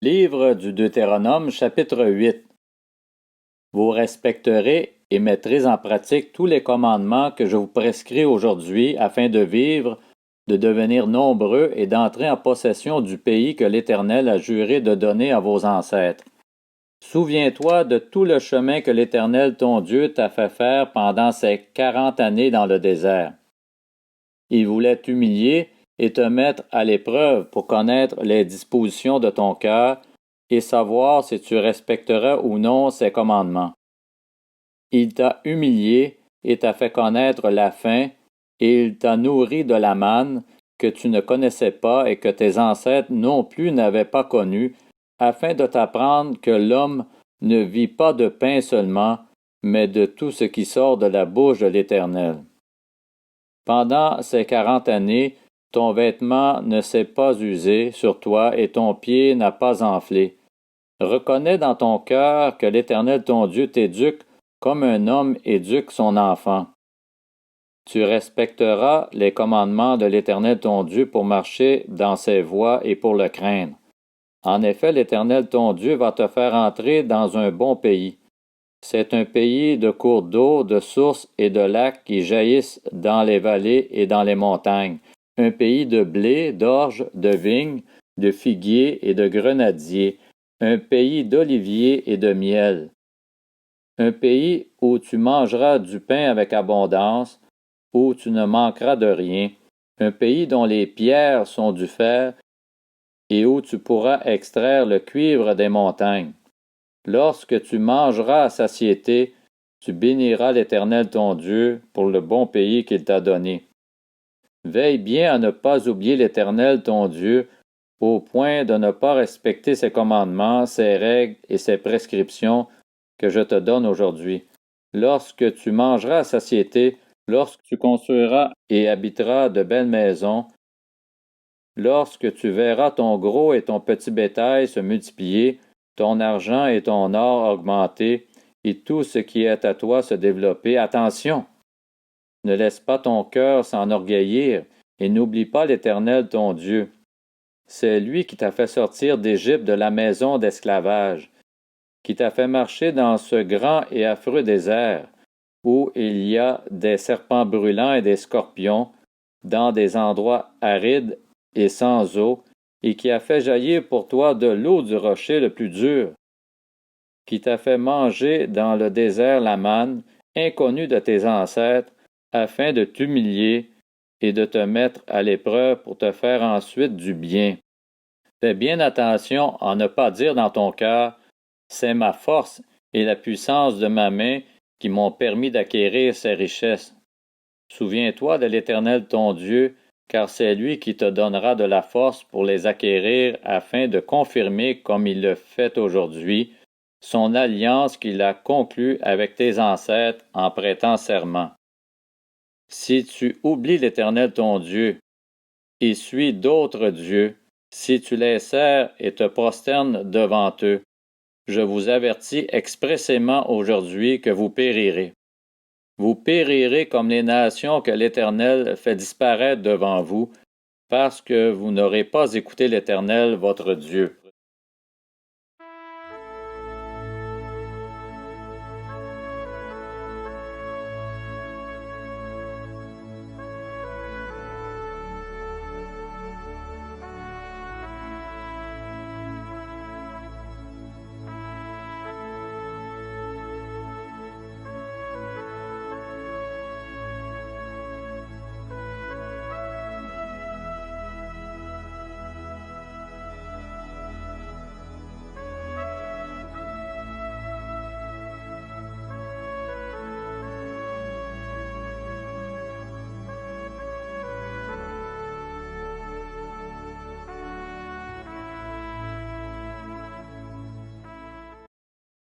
Livre du Deutéronome, chapitre 8. Vous respecterez et mettrez en pratique tous les commandements que je vous prescris aujourd'hui afin de vivre, de devenir nombreux et d'entrer en possession du pays que l'Éternel a juré de donner à vos ancêtres. Souviens-toi de tout le chemin que l'Éternel ton Dieu t'a fait faire pendant ces 40 années dans le désert. Il voulait t'humilier et te mettre à l'épreuve pour connaître les dispositions de ton cœur et savoir si tu respecteras ou non ses commandements. Il t'a humilié et t'a fait connaître la faim, et il t'a nourri de la manne que tu ne connaissais pas et que tes ancêtres non plus n'avaient pas connue, afin de t'apprendre que l'homme ne vit pas de pain seulement, mais de tout ce qui sort de la bouche de l'Éternel. Pendant ces 40 années, ton vêtement ne s'est pas usé sur toi et ton pied n'a pas enflé. Reconnais dans ton cœur que l'Éternel ton Dieu t'éduque comme un homme éduque son enfant. Tu respecteras les commandements de l'Éternel ton Dieu pour marcher dans ses voies et pour le craindre. En effet, l'Éternel ton Dieu va te faire entrer dans un bon pays. C'est un pays de cours d'eau, de sources et de lacs qui jaillissent dans les vallées et dans les montagnes, un pays de blé, d'orge, de vignes, de figuiers et de grenadiers, un pays d'oliviers et de miel, un pays où tu mangeras du pain avec abondance, où tu ne manqueras de rien, un pays dont les pierres sont du fer et où tu pourras extraire le cuivre des montagnes. Lorsque tu mangeras à satiété, tu béniras l'Éternel ton Dieu pour le bon pays qu'il t'a donné. Veille bien à ne pas oublier l'Éternel ton Dieu, au point de ne pas respecter ses commandements, ses règles et ses prescriptions que je te donne aujourd'hui. Lorsque tu mangeras à satiété, lorsque tu construiras et habiteras de belles maisons, lorsque tu verras ton gros et ton petit bétail se multiplier, ton argent et ton or augmenter, et tout ce qui est à toi se développer. Attention! Ne laisse pas ton cœur s'enorgueillir, et n'oublie pas l'Éternel ton Dieu. C'est lui qui t'a fait sortir d'Égypte de la maison d'esclavage, qui t'a fait marcher dans ce grand et affreux désert, où il y a des serpents brûlants et des scorpions, dans des endroits arides et sans eau, et qui a fait jaillir pour toi de l'eau du rocher le plus dur, qui t'a fait manger dans le désert la manne, inconnue de tes ancêtres, afin de t'humilier et de te mettre à l'épreuve pour te faire ensuite du bien. Fais bien attention à ne pas dire dans ton cœur « C'est ma force et la puissance de ma main qui m'ont permis d'acquérir ces richesses. » Souviens-toi de l'Éternel ton Dieu, car c'est lui qui te donnera de la force pour les acquérir afin de confirmer, comme il le fait aujourd'hui, son alliance qu'il a conclue avec tes ancêtres en prêtant serment. Si tu oublies l'Éternel ton Dieu et suis d'autres dieux, si tu les sers et te prosternes devant eux, je vous avertis expressément aujourd'hui que vous périrez. Vous périrez comme les nations que l'Éternel fait disparaître devant vous, parce que vous n'aurez pas écouté l'Éternel votre Dieu.